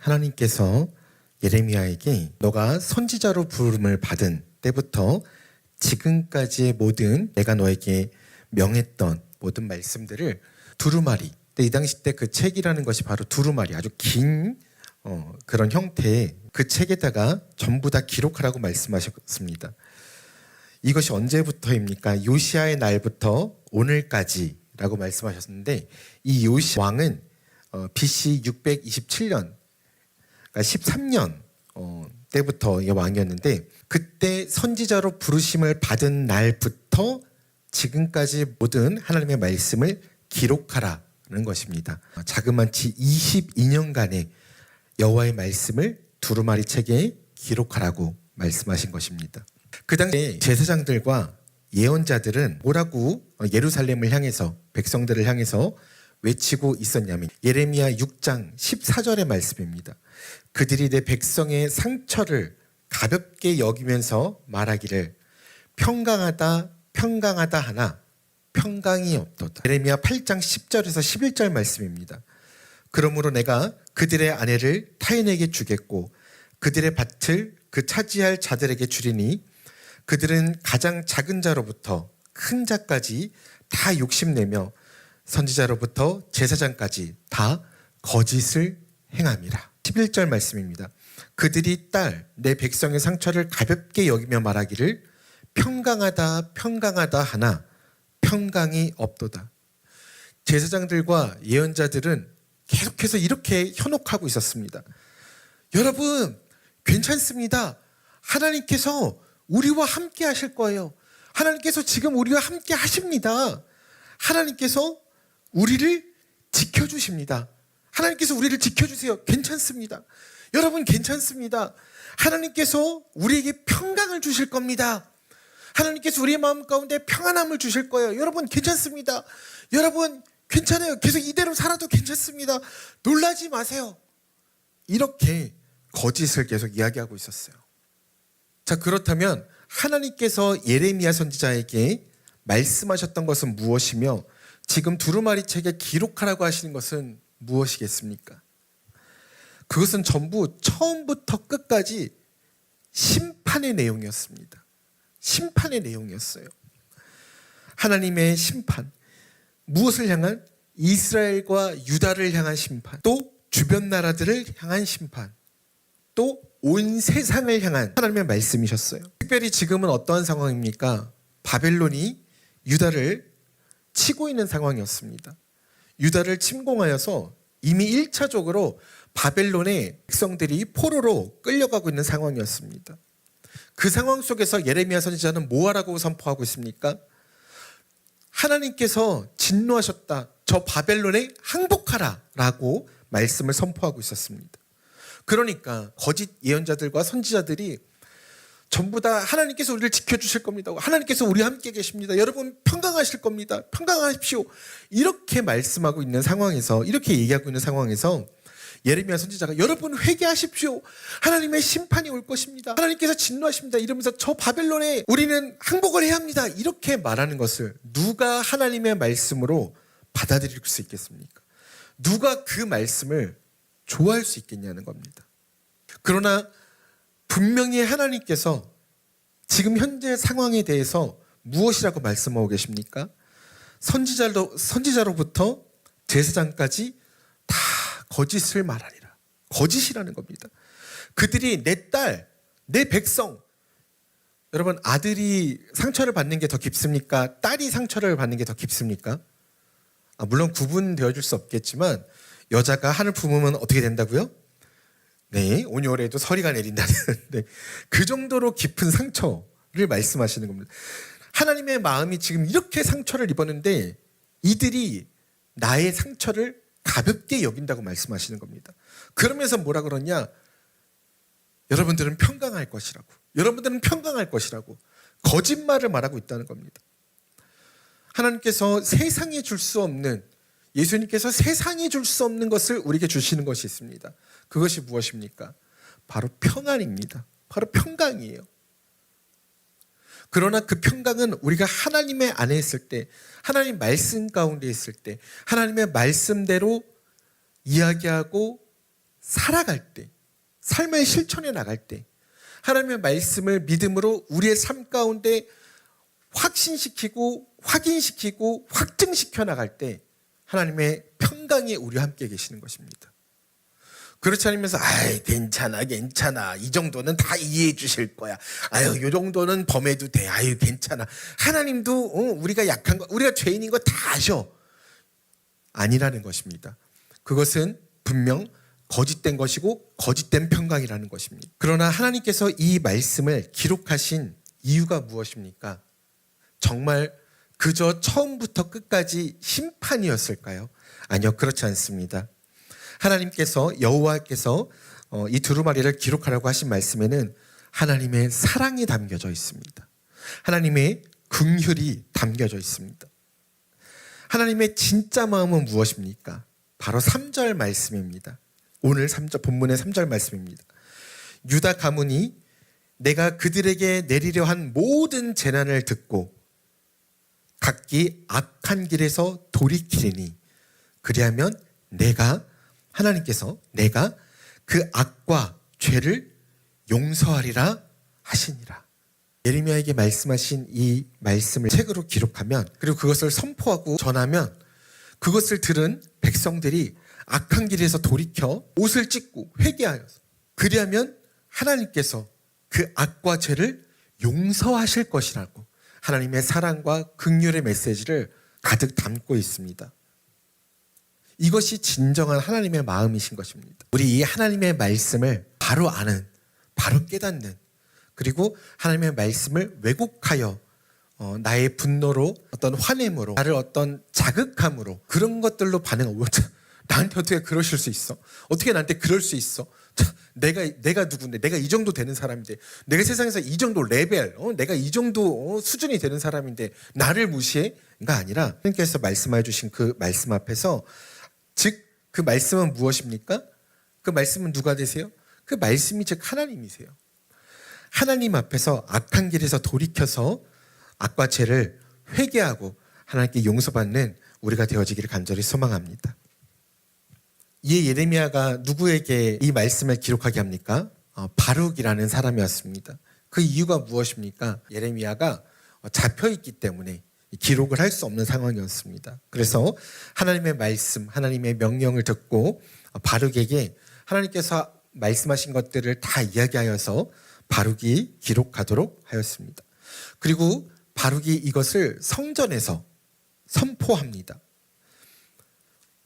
하나님께서 예레미야에게 너가 선지자로 부름을 받은 때부터 지금까지의 모든 내가 너에게 명했던 모든 말씀들을 두루마리, 이 당시 때 그 책이라는 것이 바로 두루마리, 아주 긴 그런 형태의 그 책에다가 전부 다 기록하라고 말씀하셨습니다. 이것이 언제부터입니까? 요시아의 날부터 오늘까지라고 말씀하셨는데, 이 요시아 왕은 BC 627년, 그러니까 13년 때부터의 왕이었는데, 그때 선지자로 부르심을 받은 날부터 지금까지 모든 하나님의 말씀을 기록하라는 것입니다. 자그마치 22년간의 여호와의 말씀을 두루마리 책에 기록하라고 말씀하신 것입니다. 그 당시에 제사장들과 예언자들은 뭐라고 예루살렘을 향해서, 백성들을 향해서 외치고 있었냐면, 예레미야 6장 14절의 말씀입니다. 그들이 내 백성의 상처를 가볍게 여기면서 말하기를 평강하다 평강하다 하나 평강이 없도다. 예레미야 8장 10절에서 11절 말씀입니다. 그러므로 내가 그들의 아내를 타인에게 주겠고 그들의 밭을 그 차지할 자들에게 주리니 그들은 가장 작은 자로부터 큰 자까지 다 욕심내며 선지자로부터 제사장까지 다 거짓을 행함이라. 11절 말씀입니다. 그들이 내 백성의 상처를 가볍게 여기며 말하기를 평강하다 평강하다 하나 평강이 없도다. 제사장들과 예언자들은 계속해서 이렇게 현혹하고 있었습니다. 여러분, 괜찮습니다. 하나님께서 우리와 함께 하실 거예요. 하나님께서 지금 우리와 함께 하십니다. 하나님께서 우리를 지켜주십니다. 하나님께서 우리를 지켜주세요. 괜찮습니다. 여러분, 괜찮습니다. 하나님께서 우리에게 평강을 주실 겁니다. 하나님께서 우리의 마음 가운데 평안함을 주실 거예요. 여러분, 괜찮습니다. 여러분, 괜찮아요. 계속 이대로 살아도 괜찮습니다. 놀라지 마세요. 이렇게 거짓을 계속 이야기하고 있었어요. 자, 그렇다면 하나님께서 예레미야 선지자에게 말씀하셨던 것은 무엇이며 지금 두루마리 책에 기록하라고 하시는 것은 무엇이겠습니까? 그것은 전부 처음부터 끝까지 심판의 내용이었습니다. 심판의 내용이었어요. 하나님의 심판, 무엇을 향한? 이스라엘과 유다를 향한 심판, 또 주변 나라들을 향한 심판, 또 온 세상을 향한 하나님의 말씀이셨어요. 특별히 지금은 어떠한 상황입니까? 바벨론이 유다를 치고 있는 상황이었습니다. 유다를 침공하여서 이미 1차적으로 바벨론의 백성들이 포로로 끌려가고 있는 상황이었습니다. 그 상황 속에서 예레미야 선지자는 뭐하라고 선포하고 있습니까? 하나님께서 진노하셨다. 저 바벨론에 항복하라 라고 말씀을 선포하고 있었습니다. 그러니까 거짓 예언자들과 선지자들이 전부 다 하나님께서 우리를 지켜주실 겁니다. 하나님께서 우리와 함께 계십니다. 여러분, 평강하실 겁니다. 평강하십시오. 이렇게 말씀하고 있는 상황에서, 이렇게 얘기하고 있는 상황에서 예레미야 선지자가 여러분 회개하십시오. 하나님의 심판이 올 것입니다. 하나님께서 진노하십니다. 이러면서 저 바벨론에 우리는 항복을 해야 합니다. 이렇게 말하는 것을 누가 하나님의 말씀으로 받아들일 수 있겠습니까? 누가 그 말씀을 좋아할 수 있겠냐는 겁니다. 그러나 분명히 하나님께서 지금 현재 상황에 대해서 무엇이라고 말씀하고 계십니까? 선지자로부터 제사장까지 다 거짓을 말하리라. 거짓이라는 겁니다. 그들이 내 딸, 내 백성, 여러분, 아들이 상처를 받는 게 더 깊습니까? 딸이 상처를 받는 게 더 깊습니까? 물론 구분되어 줄 수 없겠지만 여자가 한을 품으면 어떻게 된다고요? 네, 온열에도 서리가 내린다는 네, 그 정도로 깊은 상처를 말씀하시는 겁니다. 하나님의 마음이 지금 이렇게 상처를 입었는데 이들이 나의 상처를 가볍게 여긴다고 말씀하시는 겁니다. 그러면서 뭐라 그러냐? 여러분들은 평강할 것이라고. 여러분들은 평강할 것이라고. 거짓말을 말하고 있다는 겁니다. 하나님께서 세상에 줄 수 없는, 예수님께서 세상에 줄 수 없는 것을 우리에게 주시는 것이 있습니다. 그것이 무엇입니까? 바로 평안입니다. 바로 평강이에요. 그러나 그 평강은 우리가 하나님의 안에 있을 때, 하나님 말씀 가운데 있을 때, 하나님의 말씀대로 이야기하고 살아갈 때, 삶을 실천해 나갈 때 하나님의 말씀을 믿음으로 우리의 삶 가운데 확신시키고 확인시키고 확증시켜 나갈 때 하나님의 평강이 우리와 함께 계시는 것입니다. 그렇지 않으면서 아이 괜찮아 이 정도는 다 이해해 주실 거야. 아유 요 정도는 범해도 돼. 아유 괜찮아. 하나님도 우리가 약한 거 우리가 죄인인 거 다 아셔. 아니라는 것입니다. 그것은 분명 거짓된 것이고 거짓된 평강이라는 것입니다. 그러나 하나님께서 이 말씀을 기록하신 이유가 무엇입니까? 정말 그저 처음부터 끝까지 심판이었을까요? 아니요, 그렇지 않습니다. 하나님께서 여호와께서 이 두루마리를 기록하라고 하신 말씀에는 하나님의 사랑이 담겨져 있습니다. 하나님의 긍휼이 담겨져 있습니다. 하나님의 진짜 마음은 무엇입니까? 바로 3절 말씀입니다. 오늘 3절 본문의 3절 말씀입니다. 유다 가문이 내가 그들에게 내리려 한 모든 재난을 듣고 각기 악한 길에서 돌이키리니 그리하면 하나님께서 내가 그 악과 죄를 용서하리라 하시니라. 예레미야에게 말씀하신 이 말씀을 책으로 기록하면 그리고 그것을 선포하고 전하면 그것을 들은 백성들이 악한 길에서 돌이켜 옷을 찢고 회개하여서 그리하면 하나님께서 그 악과 죄를 용서하실 것이라고 하나님의 사랑과 긍휼의 메시지를 가득 담고 있습니다. 이것이 진정한 하나님의 마음이신 것입니다. 우리 이 하나님의 말씀을 바로 아는, 바로 깨닫는, 그리고 하나님의 말씀을 왜곡하여 나의 분노로 어떤 화냄으로 나를 어떤 자극함으로 그런 것들로 반응하고 나한테 어떻게 그러실 수 있어? 어떻게 나한테 그럴 수 있어? 내가 누군데? 내가 이 정도 되는 사람인데 내가 세상에서 이 정도 레벨 내가 이 정도 수준이 되는 사람인데 나를 무시해?가 아니라 하나님께서 말씀해 주신 그 말씀 앞에서 즉 그 말씀은 무엇입니까? 그 말씀은 누가 되세요? 그 말씀이 즉 하나님이세요. 하나님 앞에서 악한 길에서 돌이켜서 악과 죄를 회개하고 하나님께 용서받는 우리가 되어지기를 간절히 소망합니다. 이에 예레미야가 누구에게 이 말씀을 기록하게 합니까? 바룩이라는 사람이었습니다. 그 이유가 무엇입니까? 예레미야가 잡혀있기 때문에 기록을 할 수 없는 상황이었습니다. 그래서 하나님의 말씀, 하나님의 명령을 듣고 바룩에게 하나님께서 말씀하신 것들을 다 이야기하여서 바룩이 기록하도록 하였습니다. 그리고 바룩이 이것을 성전에서 선포합니다.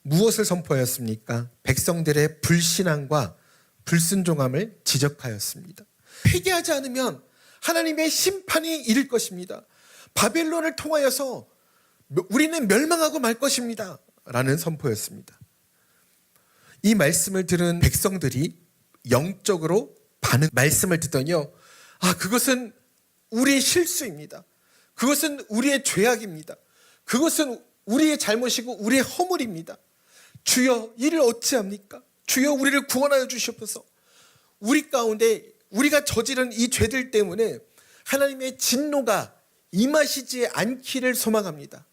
무엇을 선포하였습니까? 백성들의 불신앙과 불순종함을 지적하였습니다. 회개하지 않으면 하나님의 심판이 이를 것입니다. 바벨론을 통하여서 우리는 멸망하고 말 것입니다. 라는 선포였습니다. 이 말씀을 들은 백성들이 영적으로 말씀을 듣더니요. 그것은 우리의 실수입니다. 그것은 우리의 죄악입니다. 그것은 우리의 잘못이고 우리의 허물입니다. 주여 이를 어찌합니까? 주여 우리를 구원하여 주시옵소서. 우리 가운데 우리가 저지른 이 죄들 때문에 하나님의 진노가 임하시지 않기를 소망합니다.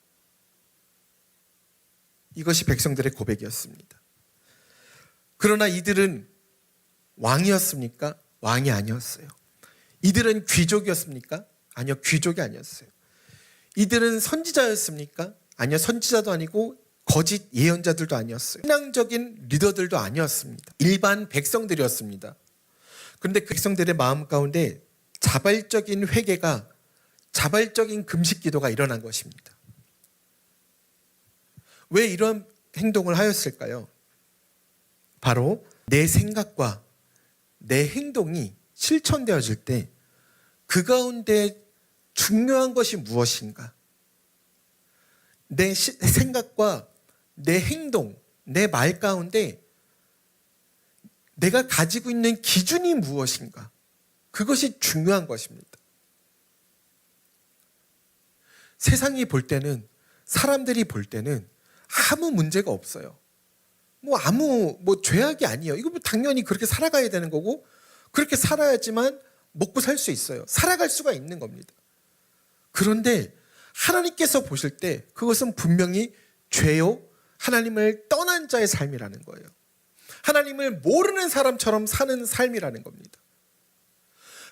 이것이 백성들의 고백이었습니다. 그러나 이들은 왕이었습니까? 왕이 아니었어요. 이들은 귀족이었습니까? 아니요, 귀족이 아니었어요. 이들은 선지자였습니까? 아니요, 선지자도 아니고 거짓 예언자들도 아니었어요. 신앙적인 리더들도 아니었습니다. 일반 백성들이었습니다. 그런데 그 백성들의 마음 가운데 자발적인 회개가 자발적인 금식 기도가 일어난 것입니다. 왜 이런 행동을 하였을까요? 바로 내 생각과 내 행동이 실천되어질 때 그 가운데 중요한 것이 무엇인가? 내 생각과 내 행동, 내 말 가운데 내가 가지고 있는 기준이 무엇인가? 그것이 중요한 것입니다. 세상이 볼 때는, 사람들이 볼 때는 아무 문제가 없어요. 아무 죄악이 아니에요. 이거 당연히 그렇게 살아가야 되는 거고 그렇게 살아야지만 먹고 살 수 있어요. 살아갈 수가 있는 겁니다. 그런데 하나님께서 보실 때 그것은 분명히 죄요, 하나님을 떠난 자의 삶이라는 거예요. 하나님을 모르는 사람처럼 사는 삶이라는 겁니다.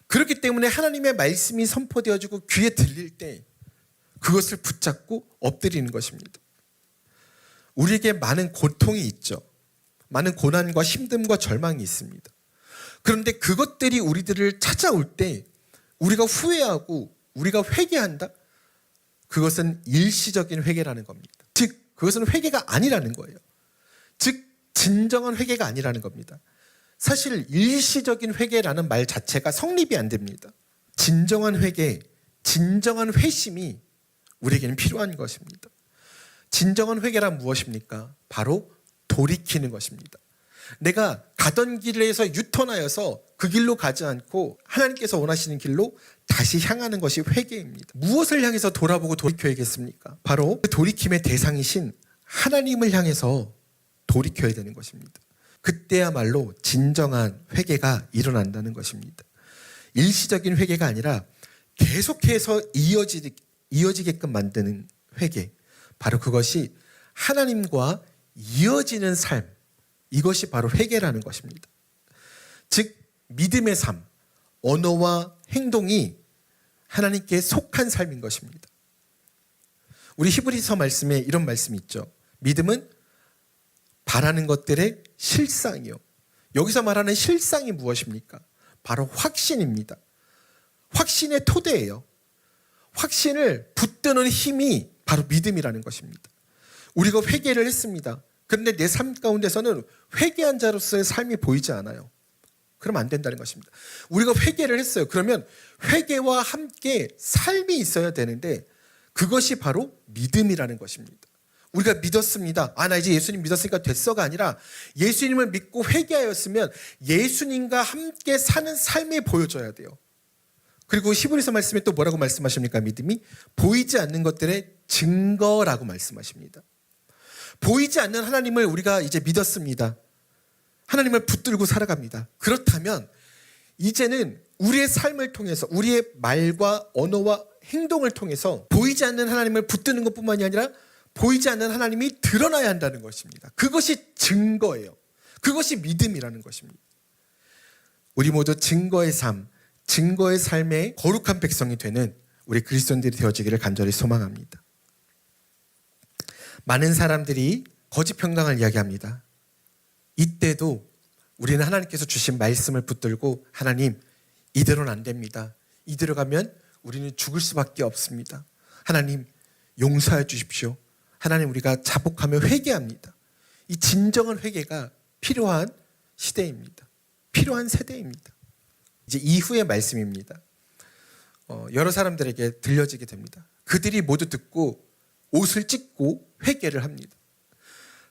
그렇기 때문에 하나님의 말씀이 선포되어지고 귀에 들릴 때 그것을 붙잡고 엎드리는 것입니다. 우리에게 많은 고통이 있죠. 많은 고난과 힘듦과 절망이 있습니다. 그런데 그것들이 우리들을 찾아올 때 우리가 후회하고 우리가 회개한다? 그것은 일시적인 회개라는 겁니다. 즉 그것은 회개가 아니라는 거예요. 즉 진정한 회개가 아니라는 겁니다. 사실 일시적인 회개라는 말 자체가 성립이 안 됩니다. 진정한 회개, 진정한 회심이 우리에게는 필요한 것입니다. 진정한 회개란 무엇입니까? 바로 돌이키는 것입니다. 내가 가던 길에서 유턴하여서 그 길로 가지 않고 하나님께서 원하시는 길로 다시 향하는 것이 회개입니다. 무엇을 향해서 돌아보고 돌이켜야겠습니까? 바로 그 돌이킴의 대상이신 하나님을 향해서 돌이켜야 되는 것입니다. 그때야말로 진정한 회개가 일어난다는 것입니다. 일시적인 회개가 아니라 계속해서 이어지게끔 만드는 회개, 바로 그것이 하나님과 이어지는 삶, 이것이 바로 회개라는 것입니다. 즉 믿음의 삶, 언어와 행동이 하나님께 속한 삶인 것입니다. 우리 히브리서 말씀에 이런 말씀이 있죠. 믿음은 바라는 것들의 실상이요. 여기서 말하는 실상이 무엇입니까? 바로 확신입니다. 확신의 토대예요. 확신을 붙드는 힘이 바로 믿음이라는 것입니다. 우리가 회개를 했습니다. 그런데 내 삶 가운데서는 회개한 자로서의 삶이 보이지 않아요. 그러면 안 된다는 것입니다. 우리가 회개를 했어요. 그러면 회개와 함께 삶이 있어야 되는데 그것이 바로 믿음이라는 것입니다. 우리가 믿었습니다. 나 이제 예수님 믿었으니까 됐어가 아니라 예수님을 믿고 회개하였으면 예수님과 함께 사는 삶이 보여져야 돼요. 그리고 히브리서 말씀에 또 뭐라고 말씀하십니까? 믿음이 보이지 않는 것들의 증거라고 말씀하십니다. 보이지 않는 하나님을 우리가 이제 믿었습니다. 하나님을 붙들고 살아갑니다. 그렇다면 이제는 우리의 삶을 통해서 우리의 말과 언어와 행동을 통해서 보이지 않는 하나님을 붙드는 것뿐만이 아니라 보이지 않는 하나님이 드러나야 한다는 것입니다. 그것이 증거예요. 그것이 믿음이라는 것입니다. 우리 모두 증거의 삶, 증거의 삶의 거룩한 백성이 되는 우리 그리스도인들이 되어지기를 간절히 소망합니다. 많은 사람들이 거짓 평강을 이야기합니다. 이때도 우리는 하나님께서 주신 말씀을 붙들고 하나님, 이대로는 안 됩니다. 이대로 가면 우리는 죽을 수밖에 없습니다. 하나님, 용서해 주십시오. 하나님, 우리가 자복하며 회개합니다. 이 진정한 회개가 필요한 시대입니다. 필요한 세대입니다. 이제 이후의 말씀입니다. 여러 사람들에게 들려지게 됩니다. 그들이 모두 듣고 옷을 찢고 회개를 합니다.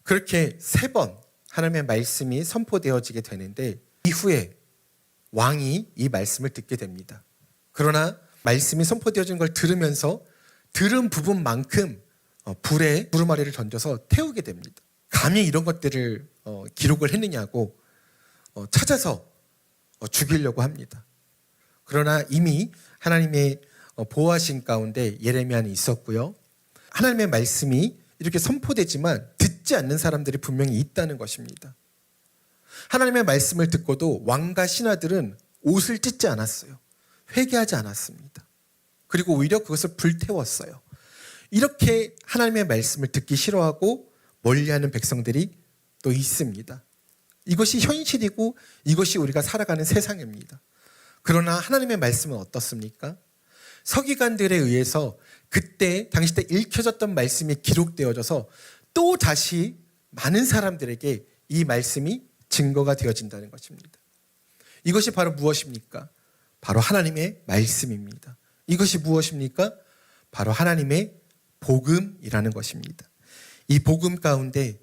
그렇게 3번 하나님의 말씀이 선포되어지게 되는데 이후에 왕이 이 말씀을 듣게 됩니다. 그러나 말씀이 선포되어진 걸 들으면서 들은 부분만큼 불에 두루마리를 던져서 태우게 됩니다. 감히 이런 것들을 기록을 했느냐고 찾아서 죽이려고 합니다. 그러나 이미 하나님의 보호하신 가운데 예레미야는 있었고요. 하나님의 말씀이 이렇게 선포되지만 듣지 않는 사람들이 분명히 있다는 것입니다. 하나님의 말씀을 듣고도 왕과 신하들은 옷을 찢지 않았어요. 회개하지 않았습니다. 그리고 오히려 그것을 불태웠어요. 이렇게 하나님의 말씀을 듣기 싫어하고 멀리하는 백성들이 또 있습니다. 이것이 현실이고 이것이 우리가 살아가는 세상입니다. 그러나 하나님의 말씀은 어떻습니까? 서기관들에 의해서 그때 당시 때 읽혀졌던 말씀이 기록되어져서 또 다시 많은 사람들에게 이 말씀이 증거가 되어진다는 것입니다. 이것이 바로 무엇입니까? 바로 하나님의 말씀입니다. 이것이 무엇입니까? 바로 하나님의 복음이라는 것입니다. 이 복음 가운데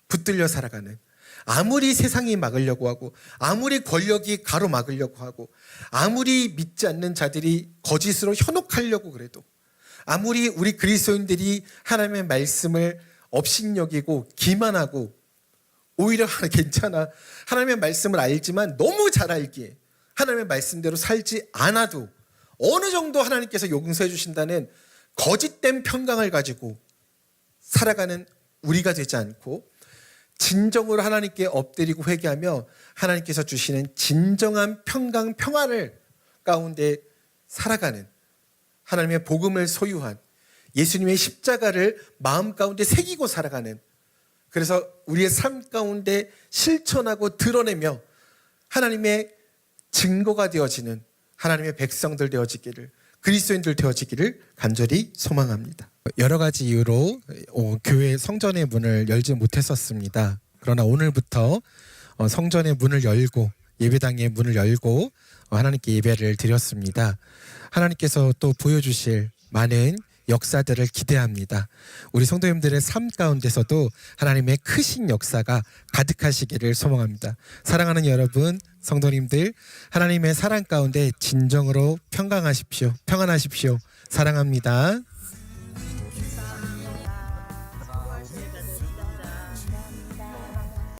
붙들려 살아가는, 아무리 세상이 막으려고 하고 아무리 권력이 가로막으려고 하고 아무리 믿지 않는 자들이 거짓으로 현혹하려고 그래도 아무리 우리 그리스도인들이 하나님의 말씀을 업신여기고 기만하고 오히려 괜찮아, 하나님의 말씀을 알지만 너무 잘 알기에 하나님의 말씀대로 살지 않아도 어느 정도 하나님께서 용서해 주신다는 거짓된 평강을 가지고 살아가는 우리가 되지 않고 진정으로 하나님께 엎드리고 회개하며 하나님께서 주시는 진정한 평강 평안을 가운데 살아가는, 하나님의 복음을 소유한, 예수님의 십자가를 마음 가운데 새기고 살아가는, 그래서 우리의 삶 가운데 실천하고 드러내며 하나님의 증거가 되어지는 하나님의 백성들 되어지기를, 그리스도인들 되어지기를 간절히 소망합니다. 여러 가지 이유로 교회 성전의 문을 열지 못했었습니다. 그러나 오늘부터 성전의 문을 열고 예배당의 문을 열고 하나님께 예배를 드렸습니다. 하나님께서 또 보여주실 많은 역사들을 기대합니다. 우리 성도님들의 삶 가운데서도 하나님의 크신 역사가 가득하시기를 소망합니다. 사랑하는 여러분, 성도님들, 하나님의 사랑 가운데 진정으로 평강하십시오. 평안하십시오. 사랑합니다.